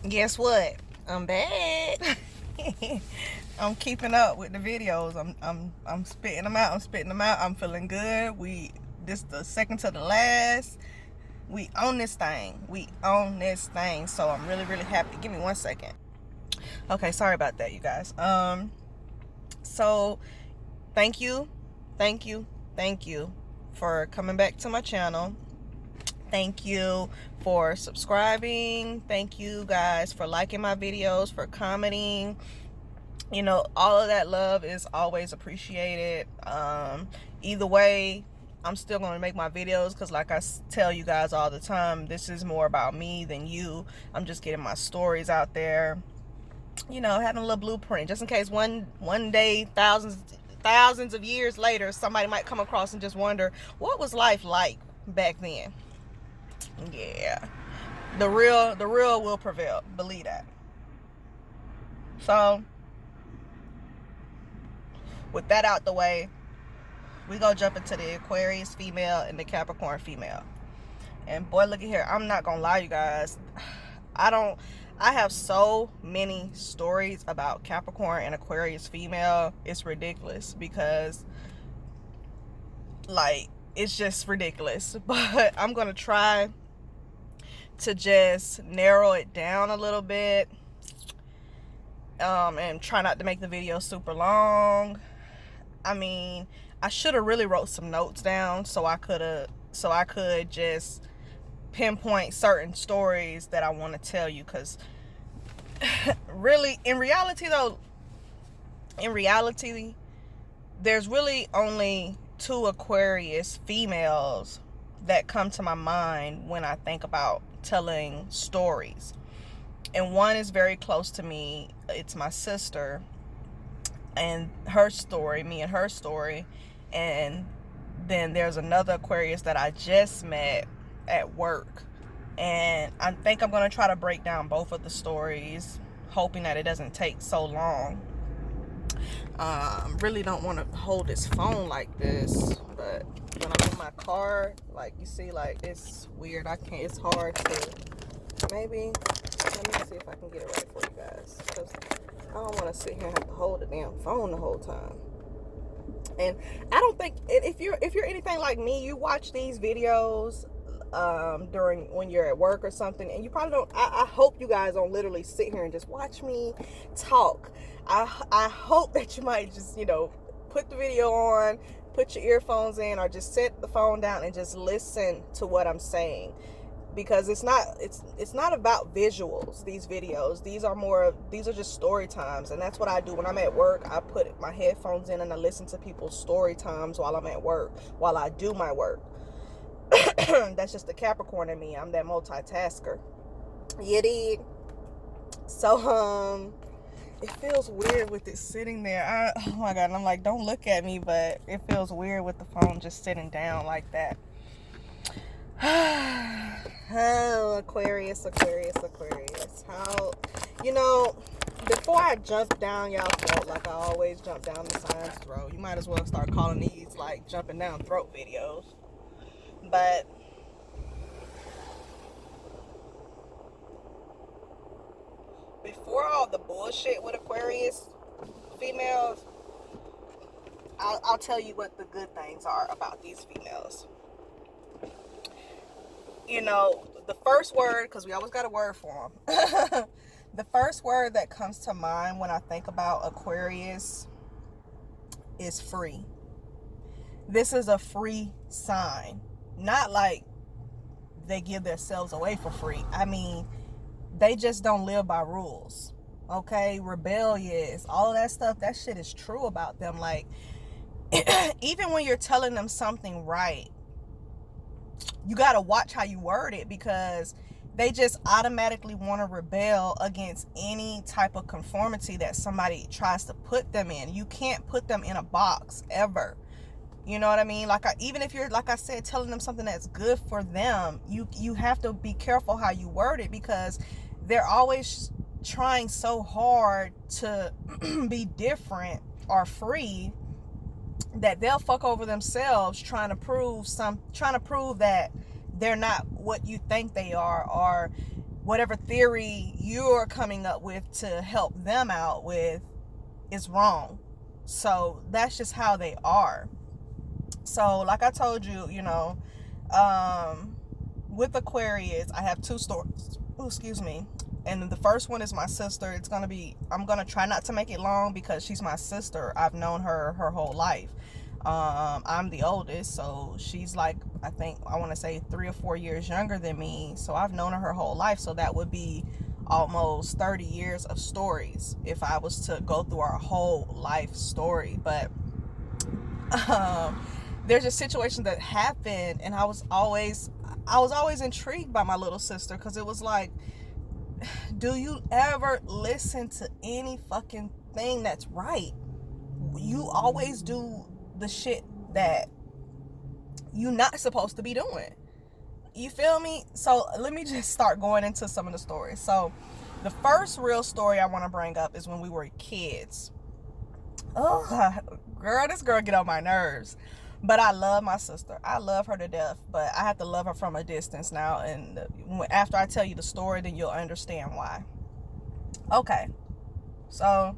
Guess what? I'm back. I'm keeping up with the videos. I'm spitting them out. I'm feeling good. This the second to the last. We own this thing. So I'm really, really happy. Give me 1 second. Okay, sorry about that, you guys. So thank you, thank you, thank you for coming back to my channel. Thank you for subscribing. Thank you guys for liking my videos, for commenting. You know, all of that love is always appreciated. Either way, I'm still going to make my videos because like I tell you guys all the time, this is more about me than you. I'm just getting my stories out there, you know, having a little blueprint just in case one day, thousands of years later, somebody might come across and just wonder, what was life like back then? Yeah, the real will prevail, believe that. So with that out the way, we go jump into the Aquarius female and the Capricorn female. And boy, look at here, I'm not gonna lie, you guys, I have so many stories about Capricorn and Aquarius female. It's ridiculous because like it's just ridiculous. But I'm gonna try to just narrow it down a little bit, and try not to make the video super long. I mean, I should have really wrote some notes down so I could just pinpoint certain stories that I want to tell you, because really in reality there's really only 2 Aquarius females that come to my mind when I think about telling stories. And one is very close to me. It's my sister and her story, me and her story. And then there's another Aquarius that I just met at work. And I think I'm going to try to break down both of the stories, hoping that it doesn't take so long. Really don't want to hold this phone like this, but when I'm in my car, like you see, like it's weird. It's hard to, maybe, let me see if I can get it right for you guys, because I don't want to sit here and have to hold the damn phone the whole time. And I don't think, if you're anything like me, you watch these videos during when you're at work or something, and you probably don't, I hope you guys don't literally sit here and just watch me talk. I hope that you might just, you know, put the video on, put your earphones in, or just set the phone down and just listen to what I'm saying, because it's not about visuals. These videos, these are just story times. And that's what I do when I'm at work. I put my headphones in and I listen to people's story times while I'm at work, while I do my work. That's just the Capricorn in me. I'm that multitasker. You dig? So it feels weird with it sitting there. Oh my god, I'm like, don't look at me, but it feels weird with the phone just sitting down like that. Oh, Aquarius. How, you know, before I jump down y'all throat like I always jump down the sign's throat, you might as well start calling these like jumping down throat videos. But before all the bullshit with Aquarius females, I'll tell you what the good things are about these females. You know, the first word, because we always got a word for them. The first word that comes to mind when I think about Aquarius is free. This is a free sign. Not like they give themselves away for free. I mean, they just don't live by rules. Okay? Rebellious, all of that stuff, that shit is true about them. Like, even when you're telling them something right, you got to watch how you word it, because they just automatically want to rebel against any type of conformity that somebody tries to put them in. You can't put them in a box ever. You know what I mean? Like, even if you're, like I said, telling them something that's good for them, you have to be careful how you word it, because they're always trying so hard to be different or free that they'll fuck over themselves trying to prove that they're not what you think they are, or whatever theory you're coming up with to help them out with is wrong. So that's just how they are. So like I told you, with Aquarius, I have two stories. Oh, excuse me. And the first one is my sister. I'm gonna try not to make it long because she's my sister. I've known her whole life. I'm the oldest, so she's like, I want to say 3 or 4 years younger than me. So I've known her whole life. So that would be almost 30 years of stories if I was to go through our whole life story. But there's a situation that happened, and I was always intrigued by my little sister, because it was like, do you ever listen to any fucking thing that's right? You always do the shit that you're not supposed to be doing. You feel me? So let me just start going into some of the stories. So the first real story I want to bring up is when we were kids. Oh, girl, this girl get on my nerves. But I love my sister. I love her to death. But I have to love her from a distance now. And after I tell you the story, then you'll understand why. Okay. So,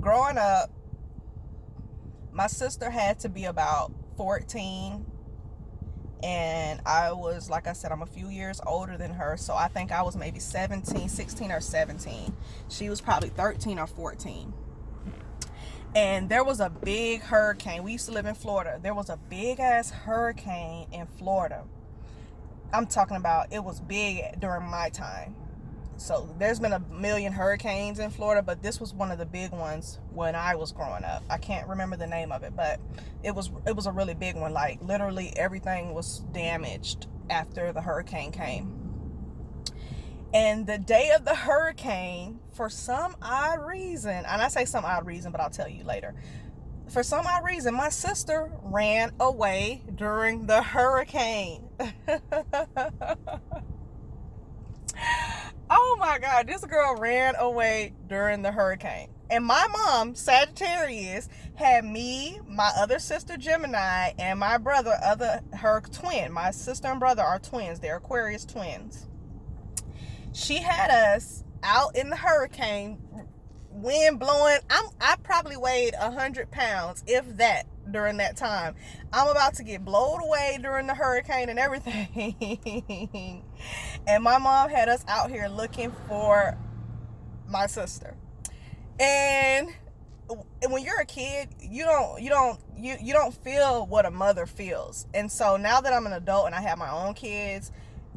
growing up, my sister had to be about 14. And I was, like I said, I'm a few years older than her. So I think I was maybe 16 or 17. She was probably 13 or 14. And there was a big hurricane. We used to live in Florida. There was a big ass hurricane in Florida. I'm talking about, it was big during my time. So there's been a million hurricanes in Florida, but this was one of the big ones when I was growing up. I can't remember the name of it, but it was a really big one. Like literally everything was damaged after the hurricane came. And the day of the hurricane, for some odd reason, and I say some odd reason, but I'll tell you later. For some odd reason, my sister ran away during the hurricane. Oh my God, this girl ran away during the hurricane. And my mom, Sagittarius, had me, my other sister Gemini, and my brother, her twin. My sister and brother are twins. They're Aquarius twins. She had us out in the hurricane, wind blowing. I probably weighed 100 pounds, if that, during that time. I'm about to get blown away during the hurricane and everything. And my mom had us out here looking for my sister. And when you're a kid, you don't feel what a mother feels. And so now that I'm an adult and I have my own kids,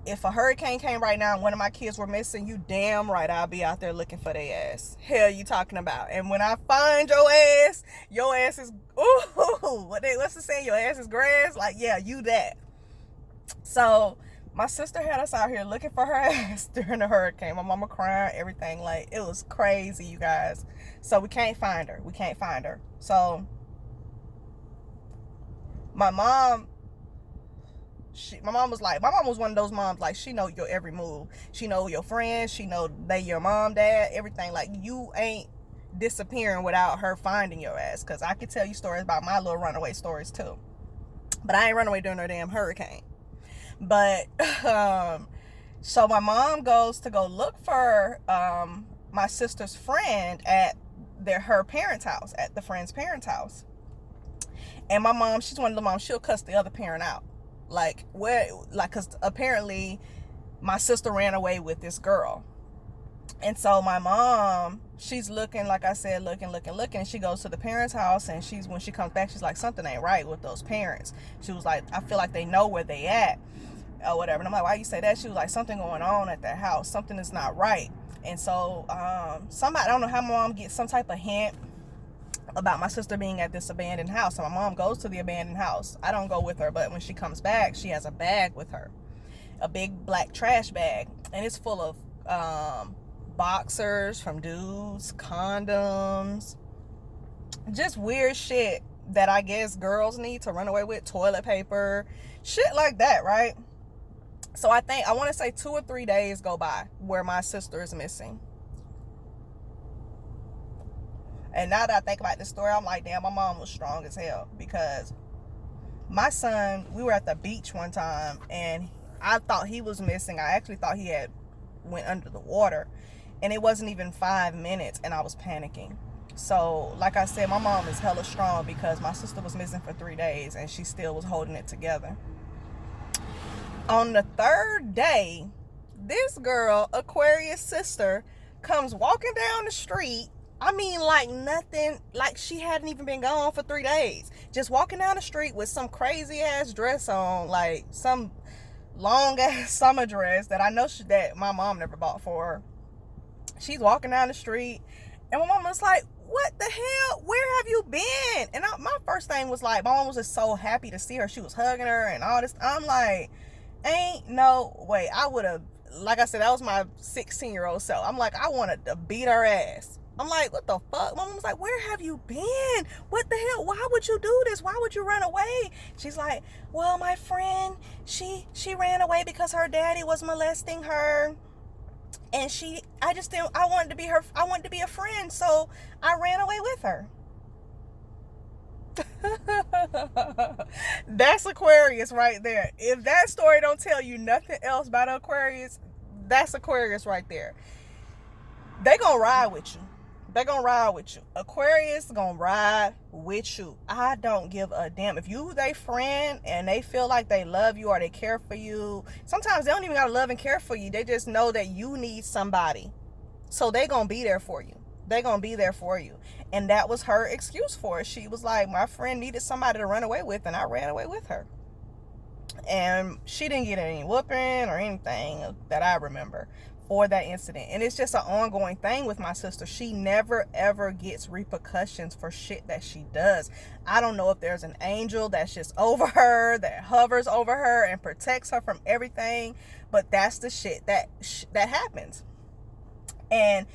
if a hurricane came right now and one of my kids were missing, you damn right I'll be out there looking for their ass. Hell you talking about? And when I find your ass is, ooh, what's the saying? Your ass is grass? Like, yeah, you that. So my sister had us out here looking for her ass during the hurricane. My mama crying, everything. Like, it was crazy, you guys. So we can't find her. So my mom was one of those moms, like, she know your every move. She know your friends. She know they your mom, dad, everything. Like, you ain't disappearing without her finding your ass. Because I could tell you stories about my little runaway stories too. But I ain't run away during no damn hurricane. But, so my mom goes to go look for my sister's friend at her parents' house, at the friend's parents' house. And my mom, she's one of the moms, she'll cuss the other parent out. Because apparently my sister ran away with this girl. And so my mom, she's looking, like I said, looking, and she goes to the parents' house, and when she comes back, she's like, something ain't right with those parents. She was like, I feel like they know where they at, or whatever. And I'm like, why you say that? She was like, something going on at that house. Something is not right. And so somebody, I don't know how my mom gets some type of hint about my sister being at this abandoned house. So my mom goes to the abandoned house. I don't go with her, but when she comes back, she has a bag with her, a big black trash bag, and it's full of boxers from dudes, condoms, just weird shit that I guess girls need to run away with, toilet paper, shit like that, right? So I want to say 2 or 3 days go by where my sister is missing. And now that I think about this story, I'm like, damn, my mom was strong as hell. Because my son, we were at the beach one time, and I thought he was missing. I actually thought he had went under the water, and it wasn't even 5 minutes, and I was panicking. So like I said, my mom is hella strong, because my sister was missing for 3 days and she still was holding it together. On the 3rd day, this girl, Aquarius sister, comes walking down the street. I mean, like nothing, like she hadn't even been gone for 3 days. Just walking down the street with some crazy ass dress on, like some long ass summer dress that I know that my mom never bought for her. She's walking down the street, and my mom was like, what the hell? Where have you been? And my first thing was like, my mom was just so happy to see her. She was hugging her and all this. I'm like, ain't no way. I would have, like I said, that was my 16-year-old self. I'm like, I wanted to beat her ass. I'm like, what the fuck? My mom was like, where have you been? What the hell? Why would you do this? Why would you run away? She's like, well, my friend, she ran away because her daddy was molesting her. And I wanted to be a friend, so I ran away with her. That's Aquarius right there. If that story don't tell you nothing else about Aquarius, that's Aquarius right there. They gonna ride with you. Aquarius gonna ride with you. I don't give a damn. If you they friend and they feel like they love you or they care for you, sometimes they don't even gotta love and care for you. They just know that you need somebody. So they gonna be there for you. And that was her excuse for it. She was like, my friend needed somebody to run away with, and I ran away with her. And she didn't get any whooping or anything that I remember for that incident. And it's just an ongoing thing with my sister. She never ever gets repercussions for shit that she does. I don't know if there's an angel that's just over her, that hovers over her and protects her from everything, but that's the shit that happens. And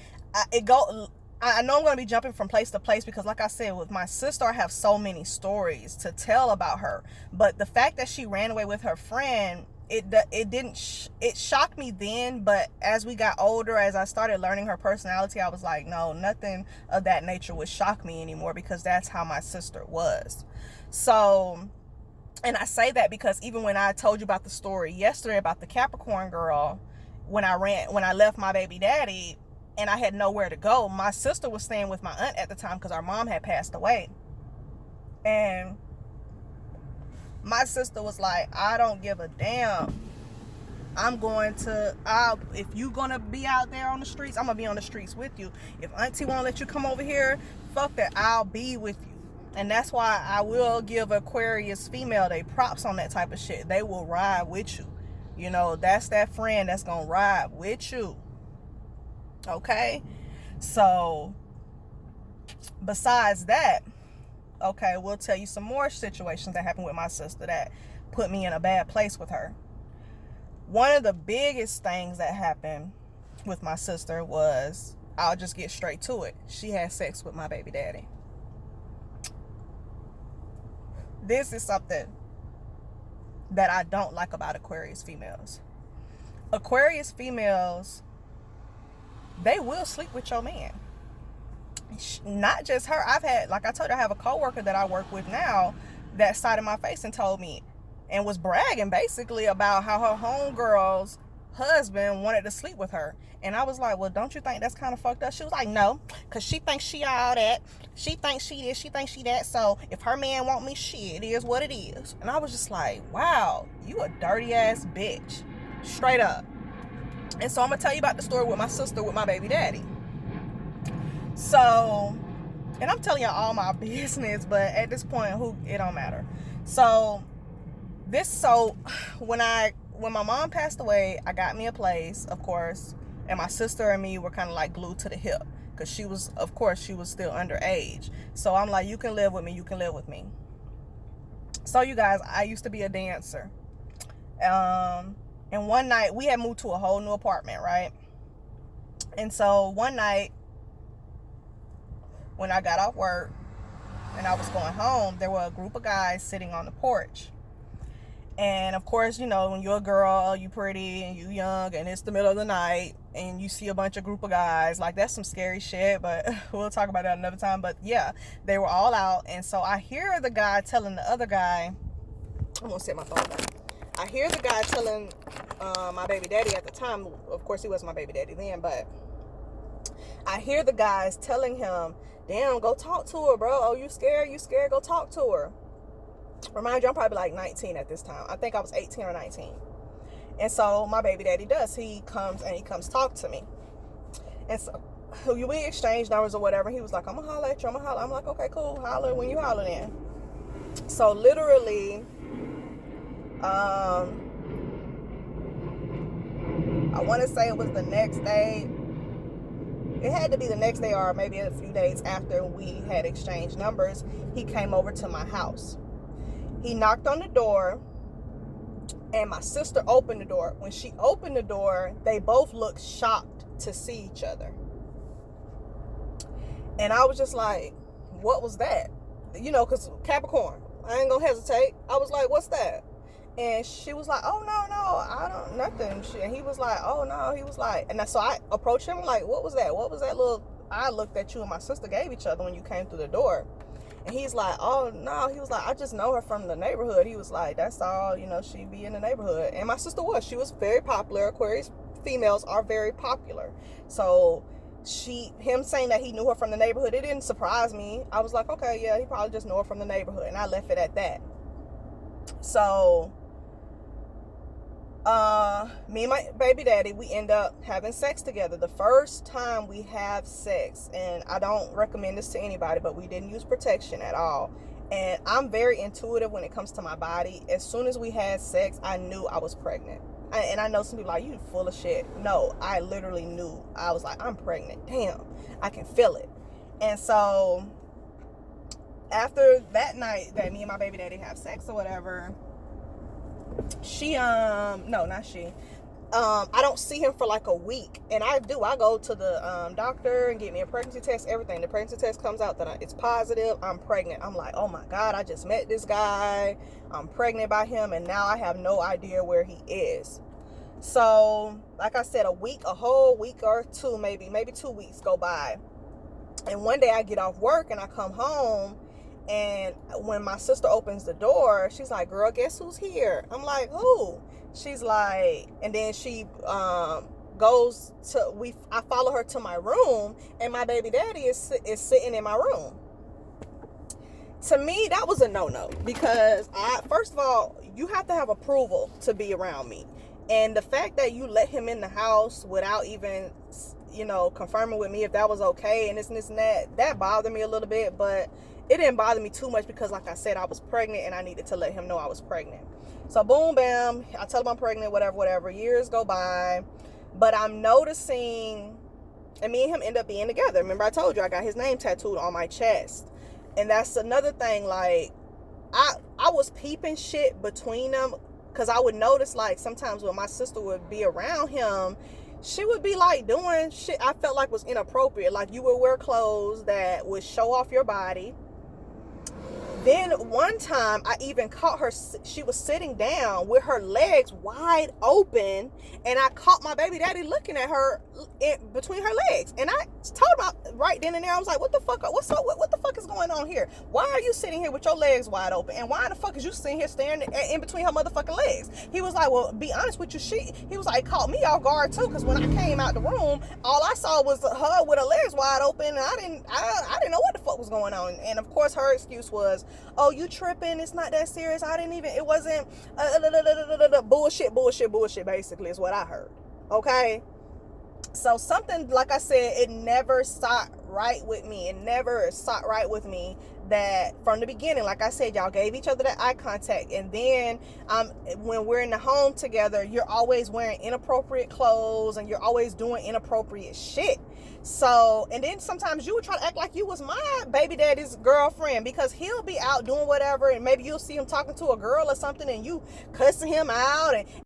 I know I'm going to be jumping from place to place, because like I said, with my sister, I have so many stories to tell about her. But the fact that she ran away with her friend, it shocked me then, but as we got older, as I started learning her personality, I was like, no, nothing of that nature would shock me anymore, because that's how my sister was. So, and I say that because even when I told you about the story yesterday about the Capricorn girl, when I left my baby daddy and I had nowhere to go, my sister was staying with my aunt at the time because our mom had passed away. And my sister was like, I don't give a damn. If you gonna be out there on the streets, I'm gonna be on the streets with you. If auntie won't let you come over here, fuck that, I'll be with you. And that's why I will give Aquarius female they props on that type of shit. They will ride with you. You know, that's that friend that's gonna ride with you. Okay? So, besides that, okay, we'll tell you some more situations that happened with my sister that put me in a bad place with her. One of the biggest things that happened with my sister was, I'll just get straight to it. She had sex with my baby daddy. This is something that I don't like about Aquarius females. Aquarius females, they will sleep with your man. Not just her. I've had, like I told you, I have a coworker that I work with now that side of my face and told me and was bragging basically about how her homegirl's husband wanted to sleep with her. And I was like, well, don't you think that's kind of fucked up? She was like, no, because she thinks she all that. She thinks she this, she thinks she that. So if her man want me, shit, it is what it is. And I was just like, wow, you a dirty ass bitch. Straight up. And so I'm going to tell you about the story with my sister with my baby daddy. So, and I'm telling you all my business, but at this point, it don't matter. So when my mom passed away, I got me a place, of course, and my sister and me were kind of like glued to the hip, because she was still underage. So I'm like, you can live with me. So you guys, I used to be a dancer. And one night, we had moved to a whole new apartment, right? And so one night, when I got off work and I was going home, there were a group of guys sitting on the porch. And of course, you know, when you're a girl, you pretty and you young, and it's the middle of the night, and you see a group of guys, like, that's some scary shit, but we'll talk about that another time. But yeah, they were all out. And so I hear the guy telling the other guy, I'm gonna set my phone down. I hear the guy telling my baby daddy at the time, of course he wasn't my baby daddy then, but I hear the guys telling him, damn, go talk to her, bro. Oh, you scared? You scared? Go talk to her. Remind you, I'm probably like 19 at this time. I think I was 18 or 19. And so my baby daddy does. He comes talk to me. And so we exchanged numbers or whatever. He was like, I'm going to holler at you. I'm like, okay, cool. Holler when you holler then. So literally, I want to say it was the next day. It had to be the next day or maybe a few days after we had exchanged numbers. He came over to my house. He knocked on the door, and my sister opened the door. When she opened the door, they both looked shocked to see each other. And I was just like, what was that? You know, because Capricorn, I ain't gonna hesitate. I was like, what's that? And she was like, oh, no, I don't, nothing. And he was like, oh, no. He was like, and so I approached him like, what was that? What was that little, I looked at you and my sister gave each other when you came through the door. And he's like, oh, no. He was like, I just know her from the neighborhood. He was like, that's all, you know, she be in the neighborhood. And my sister she was very popular. Aquarius females are very popular. So him saying that he knew her from the neighborhood, it didn't surprise me. I was like, okay, yeah, he probably just knew her from the neighborhood. And I left it at that. So me and my baby daddy, we end up having sex together. The first time we have sex, and I don't recommend this to anybody, but we didn't use protection at all. And I'm very intuitive when it comes to my body. As soon as we had sex, I knew I was pregnant. And I know some people are like, you full of shit. No, I literally knew. I was like, I'm pregnant. Damn, I can feel it. And so after that night that me and my baby daddy have sex or whatever, I don't see him for like a week. And I go to the doctor and get me a pregnancy test, everything. The pregnancy test comes out that it's positive, I'm pregnant. I'm like, oh my God, I just met this guy, I'm pregnant by him, and now I have no idea where he is. So like I said, a whole week or two, maybe 2 weeks go by. And one day I get off work and I come home, and when my sister opens the door, she's like, girl, guess who's here? I'm like, who? She's like, and then she I follow her to my room, and my baby daddy is sitting in my room. To me, that was a no-no, because first of all, you have to have approval to be around me. And the fact that you let him in the house without even, you know, confirming with me if that was okay and this and that bothered me a little bit, but it didn't bother me too much because, like I said, I was pregnant and I needed to let him know I was pregnant. So boom, bam, I tell him I'm pregnant, whatever. Years go by, but I'm noticing, and me and him end up being together. Remember I told you I got his name tattooed on my chest. And that's another thing, like, I was peeping shit between them, because I would notice, like, sometimes when my sister would be around him, she would be like doing shit I felt like was inappropriate. Like, you would wear clothes that would show off your body. Then one time I even caught her, she was sitting down with her legs wide open, and I caught my baby daddy looking at her between her legs. And I told him right then and there, I was like, what the fuck, what's up, what the fuck is going on here? Why are you sitting here with your legs wide open? And why the fuck is you sitting here staring in between her motherfucking legs? He was like, well, be honest with you, he was like, caught me off guard too, because when I came out the room, all I saw was her with her legs wide open, and I didn't know what the fuck was going on. And of course her excuse was, oh, you tripping, it's not that serious, it wasn't bullshit basically is what I heard. Okay, so something, like I said, it never sat right with me that from the beginning, like I said, y'all gave each other that eye contact, and then when we're in the home together, you're always wearing inappropriate clothes and you're always doing inappropriate shit. So, and then sometimes you would try to act like you was my baby daddy's girlfriend, because he'll be out doing whatever, and maybe you'll see him talking to a girl or something and you cussing him out, and